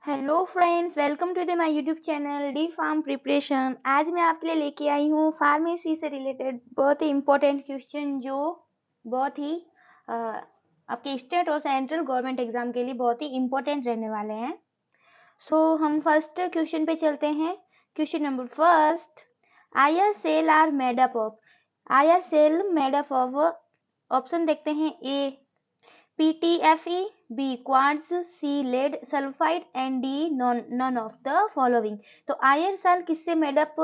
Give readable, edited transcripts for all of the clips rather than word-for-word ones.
Hello friends, welcome to the my YouTube channel D pharm preparation. आज मैं आपके लिए लेके आई हूँ फार्मेसी से रिलेटेड बहुत ही इम्पोर्टेंट क्वेश्चन जो बहुत ही आपके स्टेट और सेंट्रल गवर्नमेंट एग्जाम के लिए बहुत ही इम्पोर्टेंट रहने वाले हैं। हम फर्स्ट क्वेश्चन पे चलते हैं। Question number first, IR cell are made up of. IR cell made up of, option देखते हैं। A PTFE, B quartz, C lead sulphide and D none of the following. तो आयर सेल किससे made up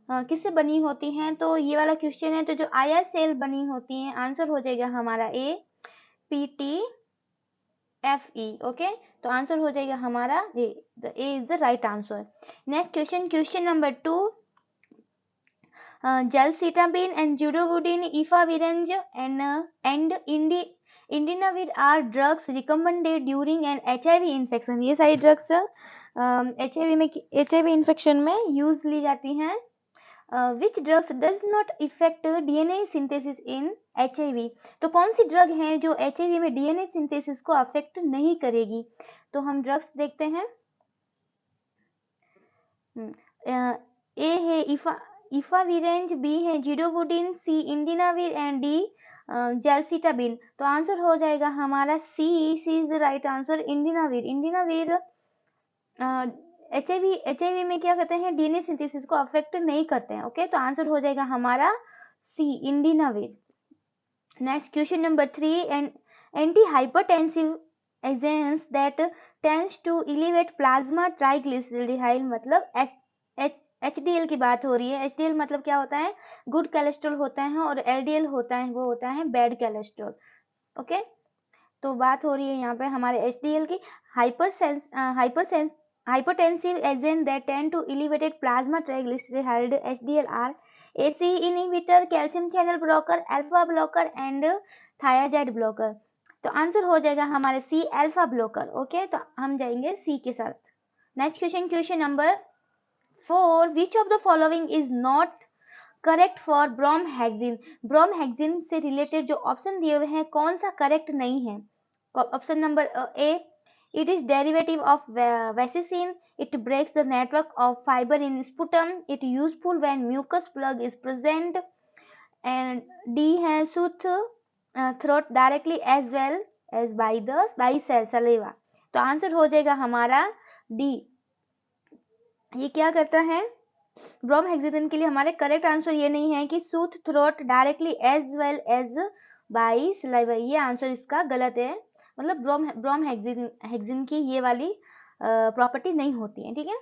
किससे बनी होती हैं? तो ये वाला क्वेश्चन है। तो जो आयर सेल बनी होती हैं, आंसर हो जाएगा हमारा ए PTFE। ओके, तो आंसर हो जाएगा हमारा A. The A is the right answer. Next question, question number 2, Gelcitabine and Judovodine, Efavirenz and Indinavir are drugs recommended during an HIV infection। ये सारी ड्रग्स HIV इन्फेक्शन में use ली जाती हैं। Which drugs does not effect DNA synthesis in HIV। तो कौन सी drug है जो HIV में DNA सिंथेसिस को अफेक्ट नहीं करेगी? तो हम ड्रग्स देखते हैं। ए है इफाविरेंज, बी है zidovudine, C indinavir and D gelcitabine. तो आंसर हो जाएगा हमारा C is the right answer, indinavir. Indinavir HIV में क्या करते हैं? डीएनए सिंथेसिस को अफेक्ट नहीं करते हैं। ओके, तो आंसर हो जाएगा हमारा C indinavir. Next question number 3, anti hypertensive agents that tends to elevate plasma triglyceride, मतलब HDL की बात हो रही है। HDL मतलब क्या होता है? गुड कोलेस्ट्रॉल होता है, और LDL होता है, वो होता है बैड कोलेस्ट्रॉल। ओके, तो बात हो रही है यहाँ पे हमारे HDL की। Hypertensive agent that tend to elevated plasma triglyceride HDL are AC inhibitor, calcium channel blocker, alpha blocker and thyroid blocker. तो आंसर हो जाएगा हमारे सी, अल्फा ब्लॉकर। ओके, तो हम जाएंगे सी के साथ। Next question, question number 4, which of the following is not correct for bromhexine. Bromhexine से रिलेटेड जो ऑप्शन दिए हुए हैं, कौन सा करेक्ट नहीं है? Option number A, it is derivative of vaccine, it breaks the network of fiber in sputum, it useful when mucus plug is present, and D है soothe throat directly as well as by saliva। तो answer हो जाएगा हमारा D. ये क्या करता है? Bromhexine के लिए हमारे करेक्ट आंसर ये नहीं है कि soothe throat directly as well as by saliva. ये आंसर इसका गलत है। मतलब ब्रोमहेक्सिन की ये वाली प्रॉपर्टी नहीं होती है। ठीक है।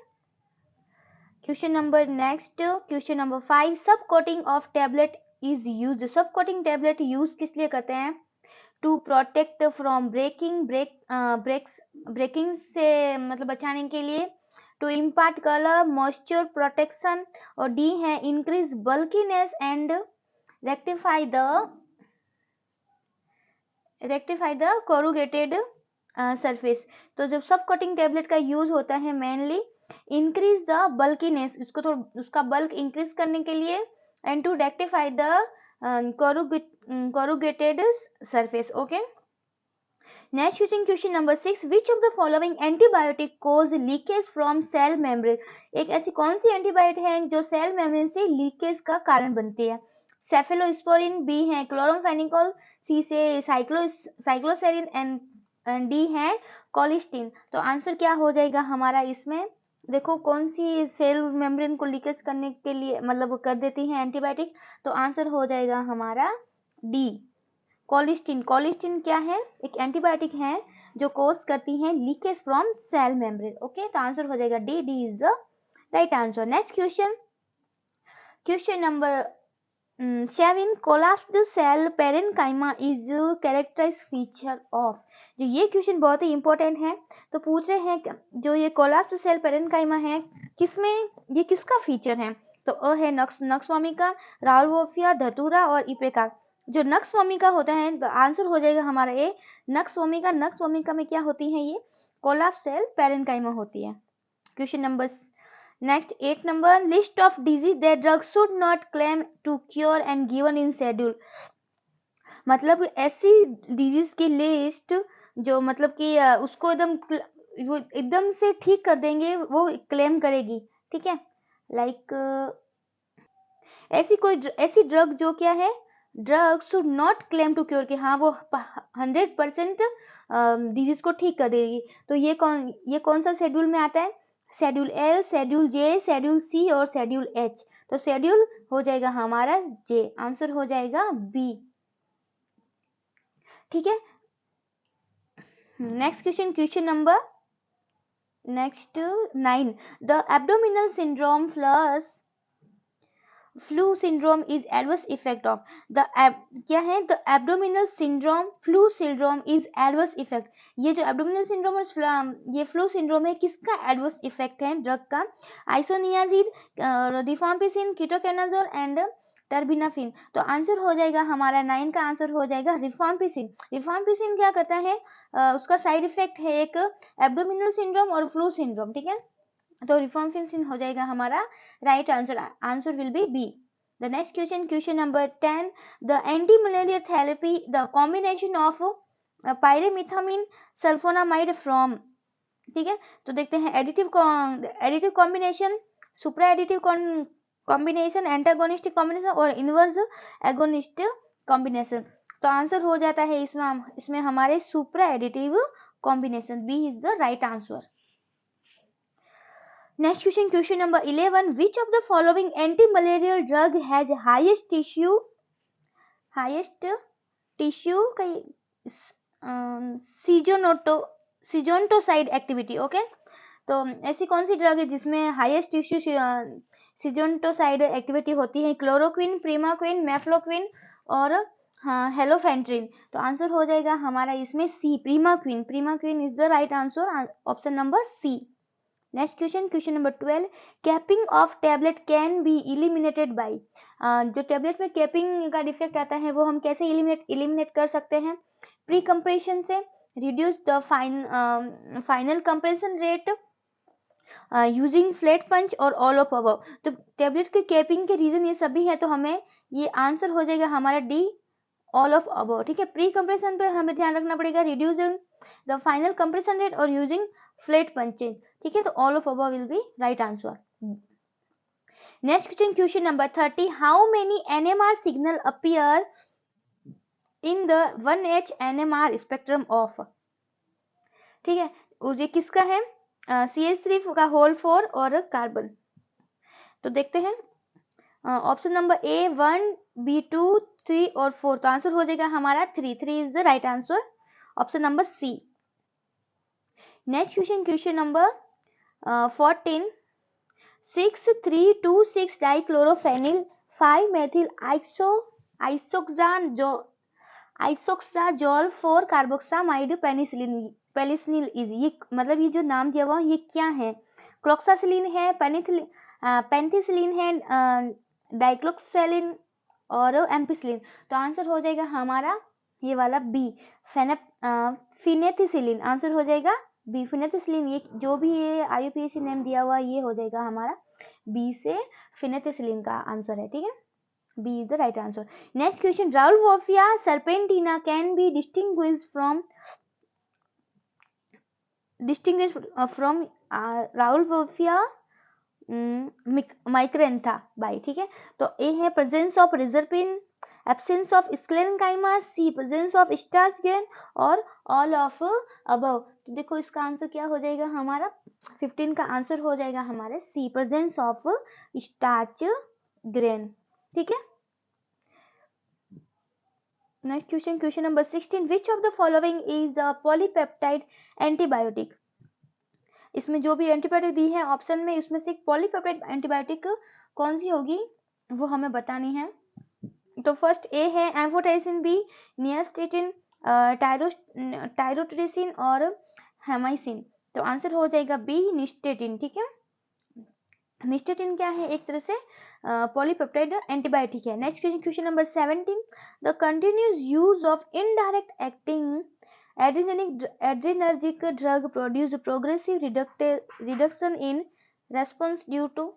Question number next, question number 5, सब coating of tablet is used. सब कोटिंग टेबलेट यूज किस लिए करते हैं? टू प्रोटेक्ट फ्रॉम ब्रेकिंग से मतलब बचाने के लिए, to impart colour, moisture protection, और डी है increase bulkiness and rectify the corrugated surface. तो जब सब कोटिंग टेबलेट का यूज होता है मेनली इंक्रीज द बल्कीनेस, उसको तो उसका बल्क इंक्रीज करने के लिए, and to rectify the corrugated surface. Okay, next question number 6, which of the following antibiotic cause leakage from cell membrane. एक ऐसी कौन सी एंटीबायोटिक है जो सेल मेम्ब्रेन से लीकेज का कारण बनती है? सेफेलोस्पोरिन, बी है क्लोरामफेनिकोल, सी से साइक्लोसेरिन एंड डी है कोलिस्टिन। तो आंसर क्या हो जाएगा हमारा इसमें? देखो कौन सी सेल मेम्ब्रेन को लीकेज करने के लिए मतलब कर देती है एंटीबायोटिक। तो आंसर हो जाएगा हमारा डी, कोलिस्टिन। कोलिस्टिन क्या है? एक एंटीबायोटिक है जो कोज करती है leakage from cell membrane. Okay, तो आंसर हो जाएगा D, D is the right answer. Next question, question number 7, collapsed cell parenchyma is characterize feature of. जो ये क्वेश्चन बहुत ही इंपॉर्टेंट है। तो पूछ रहे हैं जो ये कोलैप्स्ड सेल पेरेन्काइमा है किसमें, ये किसका फीचर है? तो अ है नक्सवामिका, राउल्वोफिया, धतूरा और इपेका। जो नक्सवामिका होता है तो आंसर हो जाएगा हमारा ए, नक्सवामिका। नक्सवामिका में क्या होती है? ये कोलैप्स्ड सेल पेरेन्काइमा होती है। Question number next 8 number, list of disease that drug should not claim to cure and given in schedule. मतलब ऐसी डिजीज की लिस्ट जो मतलब कि उसको एकदम वो एकदम से ठीक कर देंगे, वो क्लेम करेगी, ठीक है। लाइक ऐसी ड्रग जो क्या है, drug should not claim to cure, कि हाँ वो 100% डिजीज को ठीक कर देगी। तो ये कौन सा शेड्यूल में आता है, शेड्यूल एल, शेड्यूल जे, शेड्यूल सी और शेड्यूल एच। तो शेड्यूल हो जाएगा हमारा जे, आंसर हो जाएगा बी, ठीक है। Next question number 9, the abdominal syndrome plus flu syndrome is adverse effect of the क्या है, the abdominal syndrome flu syndrome is adverse effect. ये जो एब्डोमिनल सिंड्रोम और ये फ्लू सिंड्रोम है, किसका एडवर्स इफेक्ट है ड्रग का, आइसोनियाजिड, रिफाम्पिसिन, कीटोकेनाजोल एंड टर्बिनाफिन। तो आंसर हो जाएगा हमारा 9 का आंसर हो जाएगा रिफाम्पिसिन। रिफाम्पिसिन क्या करता है, उसका साइड इफेक्ट है एक एब्डोमिनल सिंड्रोम और फ्लू सिंड्रोम, ठीक है। तो रिफाम्पिसिन हो जाएगा हमारा right answer, answer will be B. The next question number 10, the anti malaria therapy, the combination of pyrimethamine sulphonamide from, ठीक है। तो देखते हैं additive combination, supra additive combination, antagonistic combination और इनवर्स एगोनिस्ट कॉम्बिनेशन। तो आंसर हो जाता है इसमें हमारे supra additive combination, B is the right answer. Next question number 11. Which of the following anti-malarial drug has highest tissue schizontocide activity, okay. तो ऐसी कौन सी ड्रग है जिसमें हाईएस्ट टिश्यू सीजोनटोसाइड एक्टिविटी होती है, क्लोरोक्विन, प्रीमाक्विन, मेफ्लोक्विन और हेलोफेंट्रिन। तो आंसर हो जाएगा हमारा इसमें C, primaquine. Primaquine is the right answer, option number C. Next question number 12, capping of tablet can be eliminated by. जो टेबलेट में कैपिंग का डिफेक्ट आता है वो हम कैसे इलिमिनेट कर सकते हैं, प्री कंप्रेशन से, reduce the final compression rate, using flat punch और ऑल ऑफ अबव। तो टेबलेट के कैपिंग के रीजन ये सभी है, तो हमें ये आंसर हो जाएगा हमारा डी, ऑल ऑफ अबव, ठीक है। प्री कंप्रेशन पे हमें ध्यान रखना पड़ेगा, reducing the final compression rate और यूजिंग फ्लैट पंचेज, ठीक है। तो all of above will be right answer. Next question number 30, how many NMR signal appear in the 1H NMR spectrum of, ठीक है। ये किसका है, CH3 का होल 4 और कार्बन। तो देखते हैं ऑप्शन नंबर ए 1, B2, 3 और 4। तो आंसर हो जाएगा हमारा 3 is the right answer, option number C. Next question number 14, 6,3,2,6 dichlorophenyl five methyl isoxazole 4 carboxamide penicillin is, ये मतलब ये जो नाम दिया हुआ ये क्या है, क्लोक्सासिलिन है, पेंथिसिलिन है, डाइक्लोक्सेलिन और एम्पिसिलिन। तो आंसर हो जाएगा हमारा ये वाला बी, फिनेथिसिलिन। आंसर हो जाएगा बी, फिनेथिसिलिन। ये जो भी ये IUPAC नेम दिया हुआ ये हो जाएगा हमारा बी से फिनेथिसिलिन का आंसर है, ठीक है। B is the right answer. Next question, Rauwolfia serpentina can be distinguished from Rauwolfia micrantha by, ठीक है। तो ए है presence of reserpine, absence of sclerenchyma, C presence of starch grain और ऑल ऑफ अबव। तो देखो इसका answer क्या हो जाएगा हमारा 15 का आंसर हो जाएगा हमारे सी, प्रेजेंस ऑफ स्टार्च ग्रेन, ठीक है। Next question number 16, which of the following is a polypeptide antibiotic. इसमें जो भी एंटीबायोटिक दी है ऑप्शन में, इसमें से पॉलीपेप्टाइड एंटीबायोटिक कौन सी होगी वो हमें बतानी है। तो फर्स्ट ए है एम्फोटेरिसिन, बी नियास्टेटिन, टायरोट्रिसिन और हेमाइसिन। तो आंसर हो जाएगा बी, निस्टेटिन, ठीक है। निस्टेटिन क्या है, एक तरह से पॉलीपेप्टाइड एंटीबायोटिक है। Next question number 17, the continuous use of indirect acting adrenergic drug produce progressive reduction in response due to।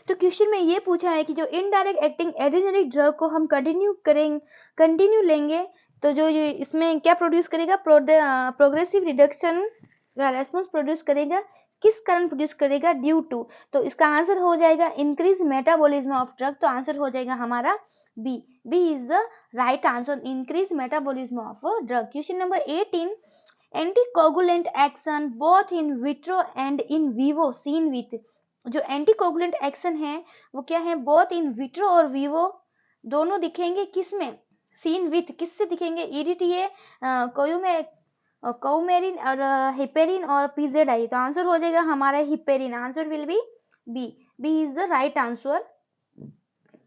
तो क्वेश्चन में ये पूछा है कि जो इनडायरेक्ट एक्टिंग एड्रेनर्जिक ड्रग को हम कंटिन्यू लेंगे तो जो ये इसमें क्या प्रोड्यूस करेगा, प्रोग्रेसिव रिडक्शन रेस्पॉन्स प्रोड्यूस करेगा, किस कारण प्रोड्यूस करेगा, ड्यू टू। तो इसका आंसर हो जाएगा इंक्रीज मेटाबॉलिज्म ऑफ ड्रग, तो आंसर हो जाएगा हमारा B. B is the right answer, increase metabolism of drug. Question number 18, anticoagulant action both in vitro and in vivo seen with. जो एंटीकोगुलेंट एक्शन है वो क्या है, बोथ इन विट्रो और वीवो दोनों दिखेंगे किसमें, सीन विथ किससे दिखेंगे, ईडीटीए, कौमेरिन और हिपेरिन और पीजेडाई। तो आंसर हो जाएगा हमारा heparin, answer will be B. B is the right answer.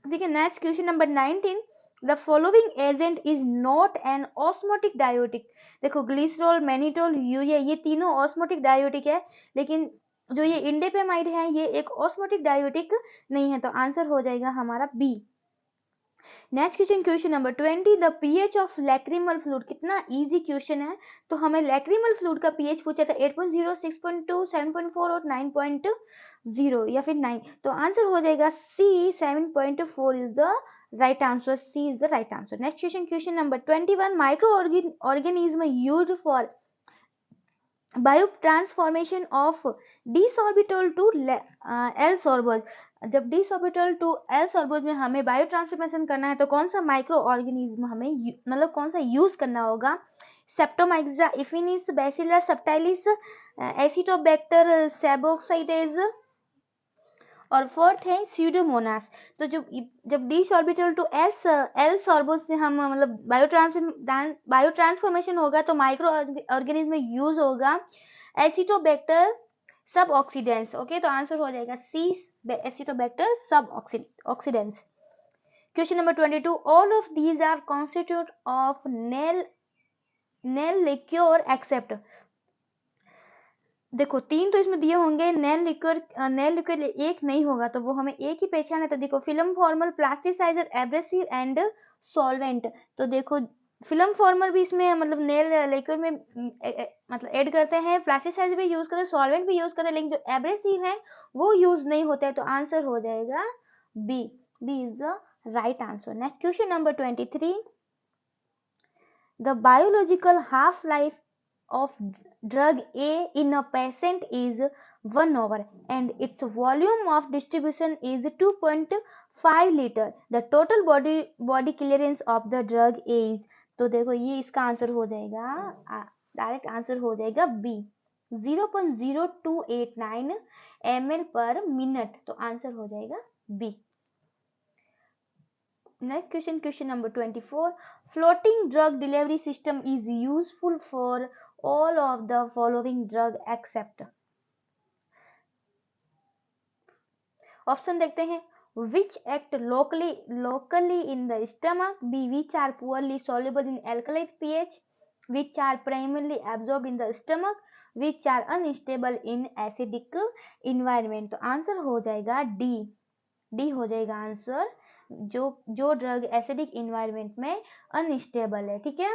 ठीक है, next question number 19, the following agent is not an osmotic diuretic. देखो ग्लिसरॉल, मैनिटोल, यूरिया ये तीनों ऑस्मोटिक डायोटिक है, लेकिन जो ये इंडेपेमाइड है ये एक ऑस्मोटिक डायोटिक नहीं है, तो आंसर हो जाएगा हमारा B. Next question, question number 20, the pH of lacrimal fluid. कितना इजी क्वेश्चन है, तो हमें लैक्रिमल फ्लूइड का पीएच पूछा था 8.0, 6.2, 7.4 और 9.0 या फिर 9, तो आंसर हो जाएगा C, 7.4 is the right answer, C is the right answer. Next question, question number 21, microorganism used for biotransformation of D sorbitol to L sorbose. जब D sorbitol to L sorbose में हमें bio transformation करना है तो कौन सा micro organism हमें मतलब कौन सा यूज करना होगा, सेप्टोमाइक्सा, इफिनिस, बैसिलस सबटाइलिस, एसिटोबैक्टर, सेबोक्साइडेज और फोर्थ है स्यूडोमोनास। तो जब डी सॉर्बिटल टू एल सॉर्बोज से हम मतलब बायो ट्रांसफॉर्मेशन होगा तो माइक्रो ऑर्गेनिज्म में यूज होगा एसिटोबैक्टर सब ऑक्सीडेंस। ओके, तो आंसर हो जाएगा C, Acetobacter suboxydans. Question number 22, all of these are constitute of nail lacquer except. देखो तीन तो इसमें दिए होंगे, नेल लिक्विड एक नहीं होगा, तो वो हमें एक ही पहचान है। तो देखो film former, plasticiser, abrasive and solvent. तो देखो फिल्म फॉर्मल भी इसमें मतलब नेल लिक्विड में मतलब ऐड करते हैं, प्लास्टिसाइजर भी यूज करते हैं, सॉल्वेंट भी यूज करते हैं, लेकिन जो एब्रेसिव है वो यूज नहीं होता है, तो आंसर हो जाएगा B. B is the right answer. Next question number 23, the biological half life of drug A in a patient is 1 hour and its volume of distribution is 2.5 liter. The total body clearance of the drug A is, तो देखो ये इसका answer हो जाएगा, direct answer हो जाएगा B, 0.0289 ml पर minute, तो आंसर हो जाएगा B. Next question, question number 24, floating drug delivery system is useful for all of the following drug except। Option देखते हैं, which act locally in the stomach, b which are poorly soluble in alkaline pH, which are primarily absorbed in the stomach, which are unstable in acidic environment। तो answer हो जाएगा D, D हो जाएगा answer, जो drug acidic environment में unstable है। ठीक है,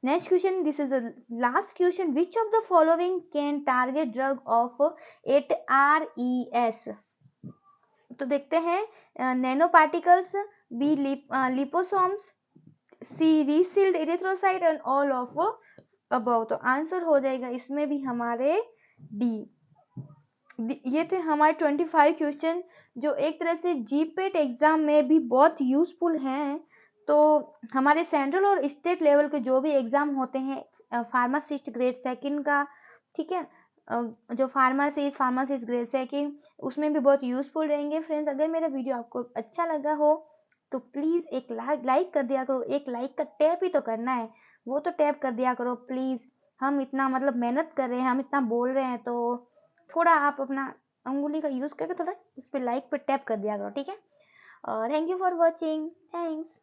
next question, this is the last question, which of the following can target drug of 8RES। तो देखते हैं, nanoparticles, B liposomes, C resealed erythrocyte and all of above. तो answer हो जाएगा इसमें भी हमारे डी। ये थे हमारे 25 क्वेश्चन जो एक तरह से जीपेट एग्जाम में भी बहुत यूजफुल हैं। तो हमारे सेंट्रल और स्टेट लेवल के जो भी एग्जाम होते हैं फार्मासिस्ट ग्रेड सेकंड का, ठीक है, जो फार्मासिस्ट ग्रेड सेकंड, उसमें भी बहुत यूजफुल रहेंगे। फ्रेंड्स, अगर मेरा वीडियो आपको अच्छा लगा हो तो प्लीज़ एक लाइक कर दिया करो, एक लाइक का टैप ही तो करना है, वो तो टैप कर दिया करो प्लीज़। हम इतना मतलब मेहनत कर रहे हैं, हम इतना बोल रहे हैं, तो थोड़ा आप अपना अंगुली का यूज़ करके थोड़ा उस पर लाइक पे टैप कर दिया करो, ठीक है। Thank you for watching, thanks.